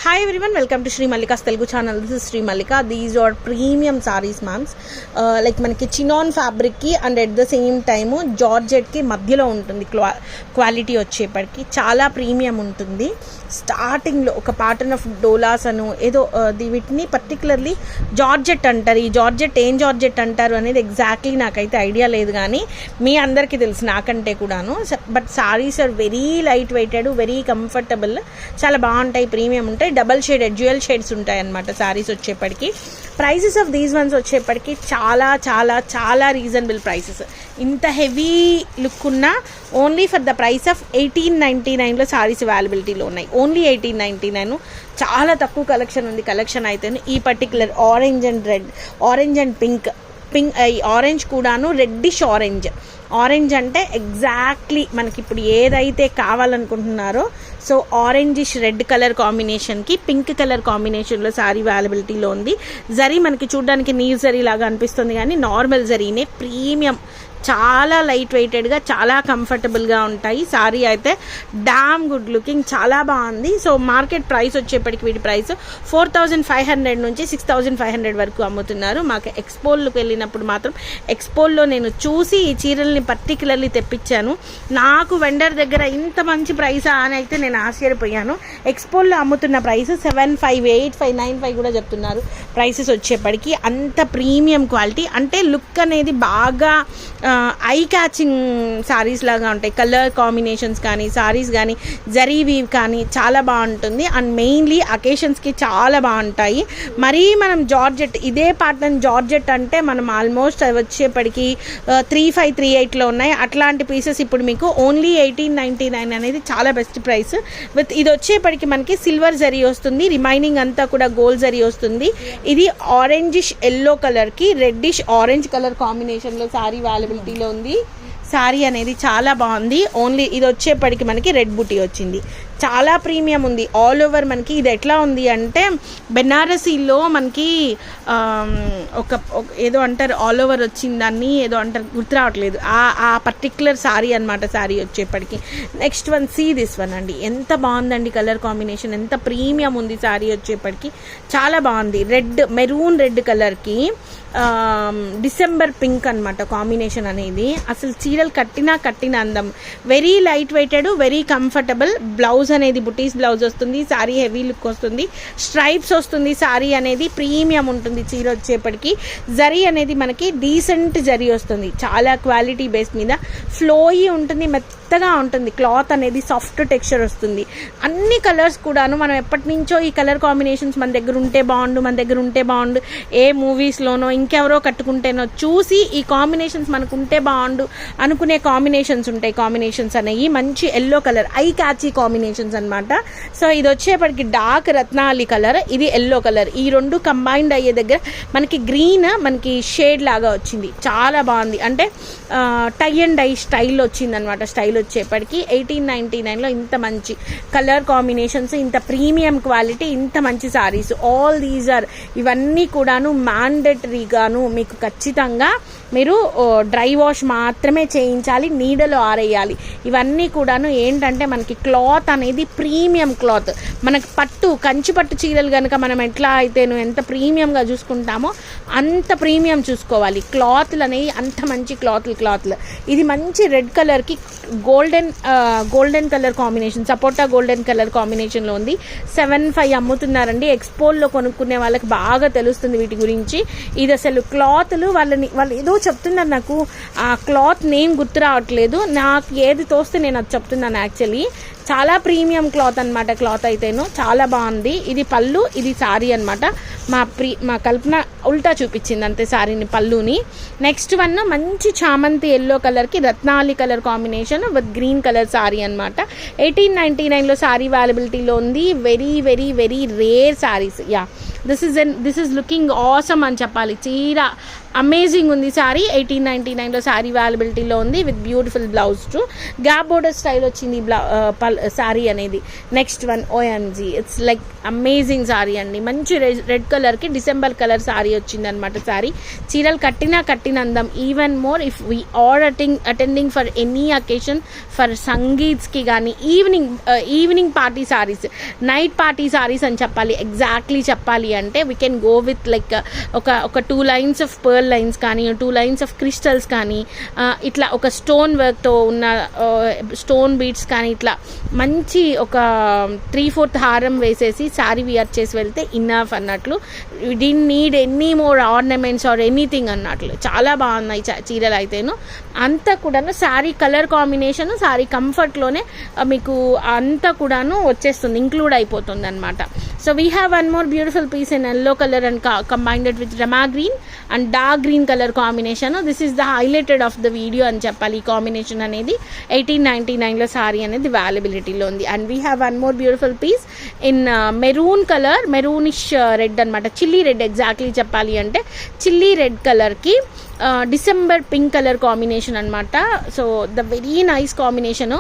Hi everyone, welcome to Sri Mallika's Telugu channel. This is Sri Mallika. These are premium sarees, ma'ams. Like manaki chinon fabric ki and at the same time georgette ki madhyalo untundi quality వచ్చేపటికి చాలా premium ఉంటుంది. Starting లో ఒక pattern of Doulos అను ఏదో వీటిని particularly georgette అంటారు. ఈ georgette ఏం georgette అంటారు అనేది ఎగ్జాక్ట్లీ నాకైతే ఐడియా లేదు, కానీ మీ అందరికీ తెలుసు నాకంటే కూడాను. But saris are very light weighted, very comfortable, చాలా బాగుంటాయి, ప్రీమియం ఉంటాయి, డబల్ షేడెడ్ డ్యూయల్ షేడ్స్ ఉంటాయి అన్నమాట సారీస్ వచ్చేప్పటికి. ప్రైసెస్ ఆఫ్ దీస్ వన్స్ వచ్చేప్పటికి చాలా చాలా చాలా రీజనబుల్ ప్రైసెస్. ఇంత హెవీ లుక్ ఉన్న only for the price of 1899లో సారీస్ అవైలబిలిటీలో ఉన్నాయి. ఓన్లీ 1899. చాలా తక్కువ కలెక్షన్ ఉంది. కలెక్షన్ అయితే ఈ particular orange and red, orange and pink, orange కూడాను రెడ్డిష్ ఆరెంజ్ అంటే ఎగ్జాక్ట్లీ మనకి ఇప్పుడు ఏదైతే కావాలనుకుంటున్నారో సో ఆరెంజిష్ రెడ్ కలర్ కాంబినేషన్కి పింక్ కలర్ కాంబినేషన్లో సారీ అవైలబిలిటీలో ఉంది. జరీ మనకి చూడడానికి నీల్ జరీ లాగా అనిపిస్తుంది, కానీ నార్మల్ జరీనే, ప్రీమియం, చాలా లైట్ వెయిటెడ్గా, చాలా కంఫర్టబుల్గా ఉంటాయి. సారీ అయితే డామ్ గుడ్ లుకింగ్, చాలా బాగుంది. సో మార్కెట్ ప్రైస్ వచ్చేప్పటికి వీటి ప్రైస్ 4500 నుంచి 6500 వరకు అమ్ముతున్నారు. మాకు ఎక్స్పోల్కి వెళ్ళినప్పుడు మాత్రం ఎక్స్పోల్లో నేను చూసి ఈ చీరల్ని పర్టికులర్లీ తెప్పించాను. నాకు వెండర్ దగ్గర ఇంత మంచి ప్రైసా అని అయితే నేను ఆశ్చర్యపోయాను. ఎక్స్పోల్లో అమ్ముతున్న ప్రైస్ 7500, 8595 కూడా చెప్తున్నారు ప్రైసెస్ వచ్చేప్పటికి. అంత ప్రీమియం క్వాలిటీ, అంటే లుక్ అనేది బాగా ఐ క్యాచింగ్ సారీస్ లాగా ఉంటాయి. కలర్ కాంబినేషన్స్ కానీ, సారీస్ కానీ, జరీ వీవ్ కానీ చాలా బాగుంటుంది. అండ్ మెయిన్లీ అకేషన్స్కి చాలా బాగుంటాయి. మరీ మనం జార్జెట్, ఇదే ప్యాటర్న్ జార్జెట్ అంటే మనం ఆల్మోస్ట్ వచ్చేప్పటికి 3538లో ఉన్నాయి. అట్లాంటి పీసెస్ ఇప్పుడు మీకు ఓన్లీ 1899 అనేది చాలా బెస్ట్ ప్రైస్. విత్ ఇది వచ్చేప్పటికి మనకి సిల్వర్ జరీ వస్తుంది, రిమైనింగ్ అంతా కూడా గోల్డ్ జరీ వస్తుంది. ఇది ఆరెంజిష్ ఎల్లో కలర్కి రెడ్డిష్ ఆరెంజ్ కలర్ కాంబినేషన్లో సారీ అవైలబిలిటీలో ఉంది. సారీ అనేది చాలా బాగుంది. ఓన్లీ ఇది వచ్చేప్పటికి మనకి రెడ్ బుటీ వచ్చింది, చాలా ప్రీమియం ఉంది. ఆల్ ఓవర్ మనకి ఇది ఎట్లా ఉంది అంటే బెనారసీలో మనకి ఒక ఏదో అంటారు, ఆల్ ఓవర్ వచ్చిందాన్ని ఏదో అంటారు, గుర్తు రావట్లేదు, ఆ పర్టిక్యులర్ సారీ అనమాట. సారీ వచ్చేప్పటికి next one, see this one అండి, ఎంత బాగుందండి కలర్ కాంబినేషన్, ఎంత ప్రీమియం ఉంది సారీ వచ్చేప్పటికి, చాలా బాగుంది. రెడ్, మెరూన్ రెడ్ కలర్కి డిసెంబర్ పింక్ అనమాట కాంబినేషన్ అనేది. అసలు చీరలు కట్టిన అందం, very light weighted, very comfortable. Blouse అనేది బుటీస్ బ్లౌజ్ వస్తుంది, సారీ హెవీ లుక్ వస్తుంది, స్ట్రైప్స్ వస్తుంది, సారీ అనేది ప్రీమియం ఉంటుంది. చీర వచ్చేప్పటికి జరీ అనేది మనకి డీసెంట్ జరీ వస్తుంది, చాలా క్వాలిటీ బేస్ మీద ఫ్లోయి ఉంటుంది, మెత్తగా ఉంటుంది. క్లాత్ అనేది సాఫ్ట్ టెక్స్చర్ వస్తుంది. అన్ని కలర్స్ కూడాను మనం ఎప్పటి నుంచో ఈ కలర్ కాంబినేషన్స్ మన దగ్గర ఉంటే బాగుండు, ఏ మూవీస్లోనో ఇంకెవరో కట్టుకుంటేనో చూసి ఈ కాంబినేషన్స్ మనకు ఉంటే బాగుండు అనుకునే కాంబినేషన్స్ ఉంటాయి. కాంబినేషన్స్ అనేవి మంచి yellow colour, I catchy combinations అనమాట. సో ఇది వచ్చేప్పటికి డార్క్ రత్నాలి కలర్, ఇది ఎల్లో కలర్, ఈ రెండు కంబైన్డ్ అయ్యే దగ్గర మనకి గ్రీన్ మనకి షేడ్ లాగా వచ్చింది, చాలా బాగుంది. అంటే టై అండ్ డై స్టైల్ వచ్చింది అనమాట. స్టైల్ వచ్చేప్పటికి 1899లో ఇంత మంచి కలర్ కాంబినేషన్స్, ఇంత ప్రీమియం క్వాలిటీ, ఇంత మంచి సారీస్, ఆల్ దీస్ ఆర్, ఇవన్నీ కూడాను మ్యాండేటరీగాను మీకు ఖచ్చితంగా మీరు డ్రై వాష్ మాత్రమే చేయించాలి, నీడలో ఆరేయాలి. ఇవన్నీ కూడాను ఏంటంటే మనకి క్లాత్ అనేది ప్రీమియం క్లాత్. మనకి కంచి పట్టు చీరలు కనుక మనం ఎట్లా అయితే ఎంత ప్రీమియంగా చూసుకుంటామో అంత ప్రీమియం చూసుకోవాలి. క్లాత్లు అనేవి అంత మంచి క్లాత్లు. ఇది మంచి రెడ్ కలర్కి గోల్డెన్ కలర్ కాంబినేషన్, సపోటా గోల్డెన్ కలర్ కాంబినేషన్లో ఉంది. 75 అమ్ముతున్నారండి. ఎక్స్పోల్లో కొనుక్కునే వాళ్ళకి బాగా తెలుస్తుంది వీటి గురించి. ఇది అసలు క్లాత్లు వాళ్ళు ఏదో చెప్తున్నారు, నాకు ఆ క్లాత్ నేమ్ గుర్తు రావట్లేదు, నాకు ఏది తోస్తే నేను అది చెప్తున్నాను. యాక్చువల్లీ చాలా ప్రీమియం క్లాత్ అనమాట. క్లాత్ అయితేను చాలా బాగుంది. ఇది పళ్ళు, ఇది సారీ అనమాట. మా కల్పన ఉల్టా చూపించింది అంతే సారీని, పళ్ళుని. నెక్స్ట్ వన్ మంచి చామంతి ఎల్లో కలర్కి రత్నాలి colour combination with green colour sari అనమాట. 1899లో సారీ అవైలబిలిటీలో ఉంది. Very very very rare saris. Yeah, this is looking awesome అని చెప్పాలి. చీర అమేజింగ్ ఉంది శారీ. 1899లో శారీ అవైలబిలిటీలో ఉంది with beautiful blouse to. Gap border style వచ్చింది శారీ అనేది. Next one OMG, it's like amazing sari అండి. మంచి రెడ్ కలర్కి డిసెంబర్ కలర్ శారీ వచ్చింది అనమాట. శారీ చీరలు కట్టినందం. Even more if we are attending for any occasion, for సంగీత్స్కి కానీ evening party saris, night party saris అని చెప్పాలి. ఎగ్జాక్ట్లీ చెప్పాలి అంటే we can go with like ఒక 2 lines ఆఫ్ పర్ల్ లైన్స్ కానీ, 2 lines ఆఫ్ క్రిస్టల్స్ కానీ, ఇట్లా ఒక స్టోన్ వర్క్తో ఉన్న స్టోన్ బీడ్స్ కానీ, ఇట్లా మంచి ఒక 3/4 హారం వేసేసి శారీ వియర్ చేసి వెళ్తే ఇన్నఫ్ అన్నట్లు. Did need any more ornaments or anything అన్నట్లు. చాలా బాగున్నాయి చీరలు అయితేను. అంతా కూడాను శారీ కలర్ కాంబినేషన్, శారీ కంఫర్ట్లోనే మీకు అంతా కూడాను వచ్చేస్తుంది, ఇంక్లూడ్ అయిపోతుంది అనమాట. So we have one more beautiful piece in yellow colour and combined with Rama green and dark green colour combination. This is the highlighted of the video అని చెప్పాలి. ఈ కాంబినేషన్ అనేది 1899లో సారీ అనేది అవైలబిలిటీలో ఉంది. And we have one more beautiful piece in maroon colour, maroonish red అనమాట. Chilli red exactly చెప్పాలి అంటే చిల్లీ రెడ్ కలర్కి డిసెంబర్ పింక్ కలర్ కాంబినేషన్ అనమాట. So the very nice combination.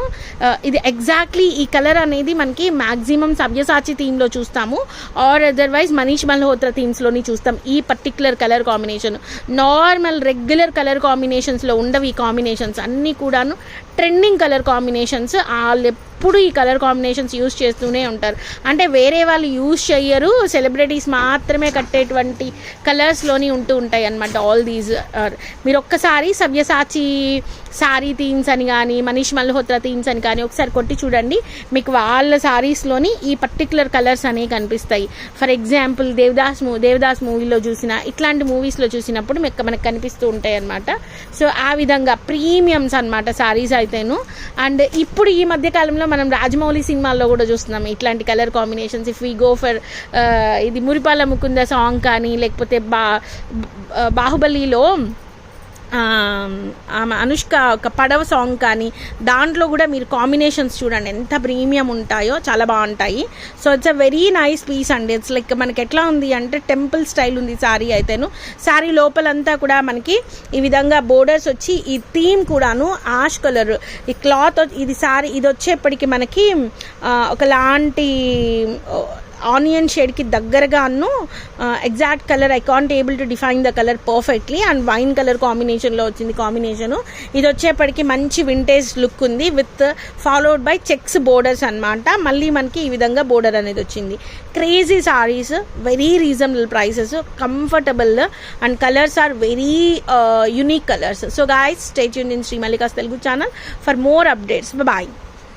ఇది ఎగ్జాక్ట్లీ ఈ కలర్ అనేది మనకి మ్యాక్సిమం సవ్యసాచి థీమ్లో చూస్తాము, ఆర్ అదర్వైజ్ మనీష్ మల్హోత్రా థీమ్స్లోని చూస్తాం ఈ particular colour combination. Normal regular colour కాంబినేషన్స్లో ఉండవు ఈ కాంబినేషన్స్ అన్నీ కూడాను. Trending colour combinations. వాళ్ళు ఎప్పుడు ఈ కలర్ కాంబినేషన్స్ యూజ్ చేస్తూనే ఉంటారు. అంటే వేరే వాళ్ళు యూజ్ చెయ్యరు, సెలబ్రిటీస్ మాత్రమే కట్టేటువంటి కలర్స్లోని ఉంటూ ఉంటాయి అన్నమాట. ఆల్ దీస్ మీరు ఒక్కసారి సవ్యసాచి శారీ థీమ్స్ అని కానీ, మనీష్ మల్హోత్రా థీమ్స్ అని కానీ ఒకసారి కొట్టి చూడండి, మీకు వాళ్ళ శారీస్లోని ఈ పర్టికులర్ కలర్స్ అనేవి కనిపిస్తాయి. ఫర్ ఎగ్జాంపుల్ దేవదాస్ మూవీలో చూసిన, ఇట్లాంటి మూవీస్లో చూసినప్పుడు మనకు కనిపిస్తూ ఉంటాయి అన్నమాట. సో ఆ విధంగా ప్రీమియమ్స్ అనమాట శారీస్ అయితేను. అండ్ ఇప్పుడు ఈ మధ్యకాలంలో మనం రాజమౌళి సినిమాల్లో కూడా చూస్తున్నాం ఇట్లాంటి colour combinations. If we go for ఇది మురిపాల ముకుంద సాంగ్ కానీ, లేకపోతే బాహుబలిలో ఆమె అనుష్క ఒక పడవ సాంగ్ కానీ, దాంట్లో కూడా మీరు కాంబినేషన్స్ చూడండి ఎంత ప్రీమియం ఉంటాయో, చాలా బాగుంటాయి. So it's a very nice piece అండి. ఇట్స్ లైక్ మనకి ఎట్లా ఉంది అంటే టెంపుల్ స్టైల్ ఉంది శారీ అయితేను. శారీ లోపలంతా కూడా మనకి ఈ విధంగా బోర్డర్స్ వచ్చి, ఈ థీమ్ కూడాను యాష్ కలర్, ఈ క్లాత్ ఇది శారీ ఇది వచ్చేప్పటికి మనకి ఒకలాంటి ఆనియన్ షేడ్కి దగ్గరగాను exact colour I can't able to define the colour perfectly. And wine colour కాంబినేషన్లో వచ్చింది కాంబినేషను. ఇది వచ్చేప్పటికి మంచి వింటేజ్ లుక్ ఉంది with followed by checks borders అనమాట. మళ్ళీ మనకి ఈ విధంగా బోర్డర్ అనేది వచ్చింది. Crazy saris, very reasonable prices, comfortable and colours are very unique colours. So guys, stay tuned in Shri Mallika's Telugu channel for more updates. Bye.